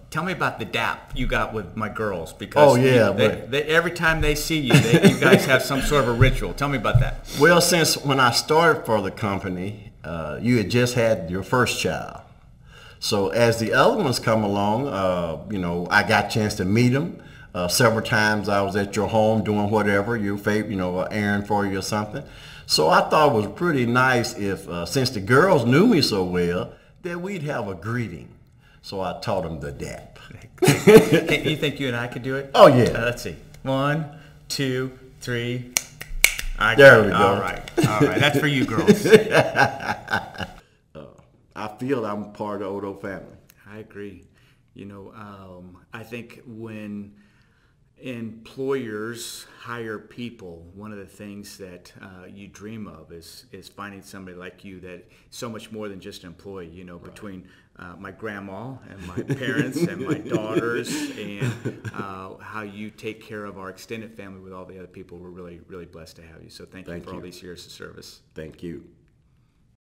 Tell me about the dap you got with my girls, because every time they see you, you guys have some sort of a ritual. Tell me about that. Well, since when I started for the company, you had just had your first child. So as the other ones come along, I got a chance to meet them. Several times I was at your home doing whatever, your favorite, an errand for you or something. So I thought it was pretty nice if, since the girls knew me so well, that we'd have a greeting. So I taught them the dap. You think you and I could do it? Oh, yeah. Let's see. 1, 2, 3. There we go. All right. That's for you girls. I feel I'm part of the Oddo family. I agree. I think when employers hire people, one of the things that you dream of is finding somebody like you that so much more than just an employee. Right. Between my grandma and my parents and my daughters, and how you take care of our extended family with all the other people. We're really, really blessed to have you. So thank you for all these years of service. Thank you.